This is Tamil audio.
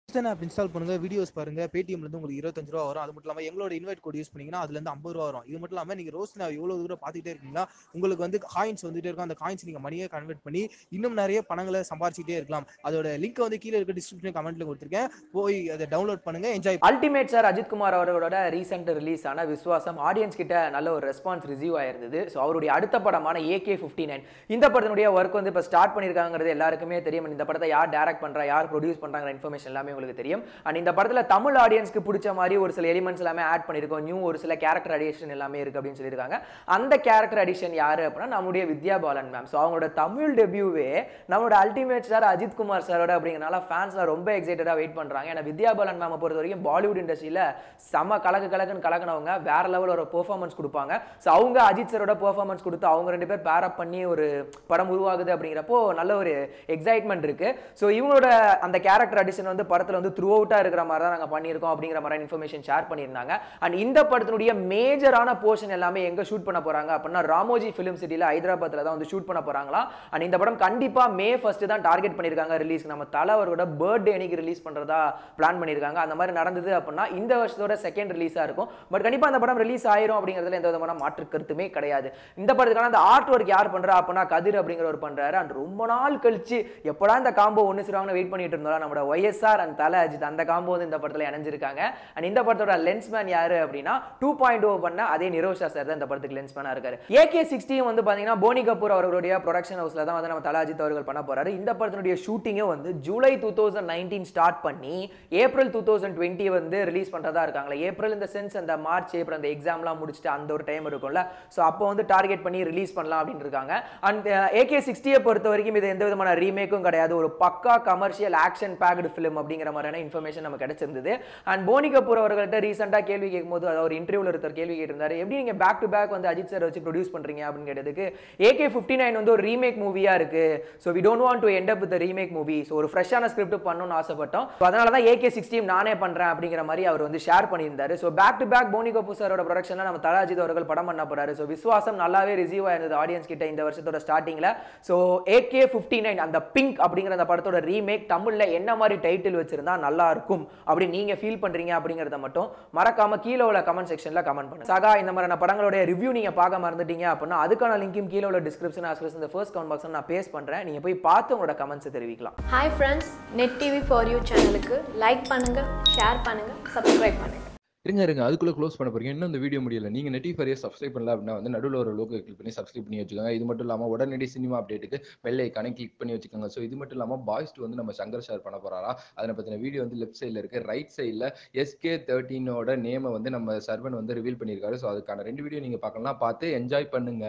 Instant ஆப் இன்ஸ்டால் பண்ணுங்க, வீடியோஸ் பாருங்க. Paytmல இருந்து உங்களுக்கு ரூ. 25 வரும். அது மட்டும் இல்லாம எங்களோட இன்வைட் கோட் யூஸ் பண்ணீங்கன்னா, அதுல இருந்து ரூ. 50 வரும். இது மட்டும் இல்லாம நீங்க ரோஸ்ட் நான் எவ்வளவு தூரம் பார்த்துட்டே இருக்கீங்களா, உங்களுக்கு வந்து காயின்ஸ் வந்துட்டே இருக்கும். அந்த காயின்ஸ் நீங்க மணியா கன்வெர்ட் பண்ணி இன்னும் நிறைய பணங்களை சம்பாரிச்சுட்டே இருக்கலாம். அதோட லிங்க் வந்து கீழ இருக்க டிஸ்கிரிப்ஷன் கமெண்ட்ல கொடுத்திருக்கேன். போய் அதை டவுன்லோட் பண்ணுங்க, enjoy. Ultimate sir Ajith Kumar அவர்களோட ரீசெண்ட் ரிலீஸ் ஆன விஸ்வாசம் ஆடியன்ஸ் கிட்ட நல்ல ஒரு ரெஸ்பான்ஸ் ரிசீவ் ஆயிருந்தது. ஸோ அவருடைய அடுத்த படமான AK-59 இந்த படத்தினுடைய ஒர்க் வந்து இப்போ ஸ்டார்ட் பண்ணியிருக்காங்கிறது எல்லாருக்குமே தெரியும். இந்த படத்தை யார் டைரக்ட் பண்றா, யார் ப்ரொடியூஸ் பண்றாங்கிற இன்ஃபர்மேஷன் எல்லாமே உங்களுக்கு தெரியும். அண்ட் இந்த படத்தில் தமிழ் ஆடியன்ஸ்க்கு பிடிச்ச மாதிரி ஒரு சில எலிமெண்ட்ஸ் எல்லாமே ஆட் பண்ணியிருக்கோம். நியூ ஒரு சில கேரக்டர் அடிஷன் எல்லாமே இருக்கு அப்படின்னு சொல்லியிருக்காங்க. அந்த கேரக்டர் அடிஷன் யாரு அப்படின்னா நம்முடைய வித்யா பாலன் மேம். ஸோ அவங்களோட தமிழ் டெபியூவே நம்மளோட அல்டிமேட் சார் அஜித் குமார் சாரோட அப்படிங்கிறனால ஃபேன்ஸ்லாம் ரொம்ப எக்ஸைட்டடாக வெயிட் பண்றாங்க. ஏன்னா வித்யா பாலன் மேம் பொறுத்த வரைக்கும் பாலிவுட் இண்டஸ்ட்ரியில செம கலக்குன்னு கலக்குனவங்க, வேற லெவல் ஒரு பெர்ஃபார்மன்ஸ் கொடுப்பாங்க. ஸோ அவங்க அஜித் சரோட பெர்ஃபார்மன்ஸ் கொடுத்து அவங்க ரெண்டு பேர் பேர் அப் பண்ணி ஒரு படம் உருவாகுது அப்படிங்கிறப்போ நல்ல ஒரு எக்ஸைட்மெண்ட் இருக்கு. ஸோ இவங்களோட அந்த கேரக்டர் அடிஷன் வந்து படத்தில் வந்து த்ரூ அவுட்டா இருக்கிற மாதிரி தான் நாங்கள் பண்ணியிருக்கோம் அப்படிங்கிற மாதிரி இன்ஃபர்மேஷன் ஷேர் பண்ணியிருந்தாங்க. அண்ட் இந்த படத்தினுடைய மேஜரான போர்ஷன் எல்லாமே எங்க ஷூட் பண்ண போறாங்க அப்படின்னா ராமோஜி ஃபிலிம் சிட்டியில் ஹைதராபாத்ல தான் வந்து ஷூட் பண்ண போறாங்களா. அண்ட் இந்த படம் கண்டிப்பா May 1 தான் டார்கெட் பண்ணியிருக்காங்க ரிலீஸ். நம்ம தல அவரோட பர்த்டே அன்னைக்கு ரிலீஸ் பண்றதா பிளான் பண்ணியிருக்காங்க. அந்த மாதிரி நடந்தது அப்படின்னா இந்த வருஷத்தோட செகண்ட் ரிலீஸா இருக்கும். பட் கண்டிப்பா அந்த படம் ரிலீஸ் ஆயிரும் அப்படிங்கிறதுல எந்த விதமான மாற்று கருத்துமே கிடையாது. இந்த படத்துக்கான அந்த ஆர்ட் ஒர்க் யார் பண்றா அப்படின்னா கதிர் அப்படிங்கிறவர் பண்றாரு. அண்ட் ரொம்ப நாள் கழிச்சு எப்படா இந்த காம்போ ஒன்னு சிறுவாங்கன்னு வெயிட் பண்ணிட்டு இருந்தோம். நம்மளோட YSR அண்ட் தல அஜித் அந்த காம்போ வந்து இந்த படத்துல இணைஞ்சிருக்காங்க. அண்ட் இந்த படத்தோட லென்ஸ்மேன் யாரு அப்படின்னா 2.0 பண்ண அதே நிரோஷா சார் தான் இந்த படத்துக்கு லென்ஸ்மேனா இருக்காரு. AK-60 வந்து பாத்தீங்கன்னா போனி கபூர் அவர்களுடைய ப்ரொடக்ஷன் ஹவுஸ்ல தான் வந்து நம்ம தல அஜித் அவர்கள் பண்ண போறாரு. இந்த படத்தினுடைய ஷூட்டிங்கே வந்து ஜூலை 2019 ஸ்டார்ட் பண்ணி ஏப்ரல் 2020 வந்து ரிலீஸ் பண்றதா இருக்காங்களா. ஏப்ரல் இந்த சென்ஸ் அந்த மார்ச் ஏப்ரல் அந்த எக்ஸாம்லாம் முடிச்சுட்டு அந்த ஒரு டைம் இருக்கும்ல. ஸோ அப்போ வந்து டார்கெட் பண்ணி ரிலீஸ் பண்ணலாம் அப்படின்னு இருக்காங்க. அண்ட் AK-60 பொறுத்த வரைக்கும் இது எந்த விதமான ரீமேக்கும் கிடையாது. ஒரு பக்கா கமர்ஷியல் ஆக்ஷன் பேக்டு ஃபிலிம் அப்படிங்கிற மாதிரியான இன்ஃபர்மேஷன் நமக்கு கிடைச்சிருந்தது. அண்ட் போனி கபூர் அவர்கள்ட்ட ரீசெண்டாக கேள்வி கேட்கும்போது அதாவது ஒரு இன்டர்வியூல ஒருத்தர் கேள்வி கேட்டிருந்தாரு, எப்படி நீங்க பேக் டு பேக் வந்து அஜித் சார் வச்சு ப்ரொடியூஸ் பண்றீங்க அப்படின்னு கேட்டதுக்கு AK-59 வந்து ஒரு ரீமேக் மூவியா இருக்கு. So we don't want to end up with remake movie. So ஒரு ஃப்ரெஷ்ஷான ஸ்கிரிப்ட் பண்ணணும்னு ஆசைப்பட்டோம். அதனால தான் AK-60 நானே பண்றேன் அப்படிங்கிற மாதிரி அவர் வந்து ஷேர் பண்ணியிருந்தாரு. So back to back Boney Kapoor சாரோட ப்ரொடக்ஷன்ல நம்ம தல அஜித் அவர்கள் படம் பண்ண போறாரு. ஸோ விஸ்வாசம் நல்லாவே ரிசீவ் ஆயிருந்தது ஆடியன்ஸ் கிட்ட இந்த வருஷத்தோட ஸ்டார்டிங்ல. ஸோ AK-59 அந்த பிங்க் அப்படிங்கிற அந்த படத்தோட ரீமேக் தமிழ்ல என்ன மாதிரி டைட்டில் வச்சிருந்தா நல்லா இருக்கும் அப்படி நீங்க ஃபீல் பண்றீங்க அப்படிங்கறத மட்டும் மறக்காம கீழே உள்ள கமெண்ட் செக்ஷன்ல கமெண்ட் பண்ணுங்க. சகா இந்த மாதிரியான படங்களோட ரிவ்யூ நீங்க பார்க்க மறந்துட்டீங்க அப்படின்னா அதுக்கான லிங்கும் கீழே உள்ள டிஸ்கிரிப்ஷன் இந்த ஃபர்ஸ்ட் கமெண்ட் பாக்ஸ்ல நான் பேஸ்ட் பண்றேன். நீங்க போய் பார்த்து உங்களோட கமெண்ட்ஸ் தெரிவிக்கலாம். Hi friends, net TV for you சேனலுக்கு லைக் பண்ணுங்க, ஷேர் பண்ணுங்க, சப்ஸ்கிரைப் பண்ணுங்க. இருங்க அதுக்குள்ள க்ளோஸ் பண்ண போறீங்க. இன்னும் இந்த வீடியோ முடியல. நீங்க நெட்டிஃபையை சப்ஸ்கிரைப் பண்ணல அப்படின்னா வந்து நடுவில் ஒரு லோகோ கிளிக் பண்ணி சப்ஸ்கிரைப் பண்ணி வச்சுக்கோங்க. இது மட்டும் இல்லாமல் உடனடி சினிமா அப்டேட்டுக்கு பெல் ஐக்கானை கிளிக் பண்ணி வச்சுக்கோங்க. ஸோ இது மட்டும் இல்லாமல் பாய்ஸ் டூ வந்து நம்ம சங்கர் ஷேர் பண்ண போறாரா, அதை பத்தின வீடியோ வந்து லெஃப்ட் சைடில் இருக்கு. ரைட் சைடில் SK13 நேமை வந்து நம்ம சர்வன் வந்து ரிவீல் பண்ணியிருக்காரு. ஸோ அதுக்கான 2 வீடியோ நீங்க பார்க்கலாம். பார்த்து என்ஜாய் பண்ணுங்க.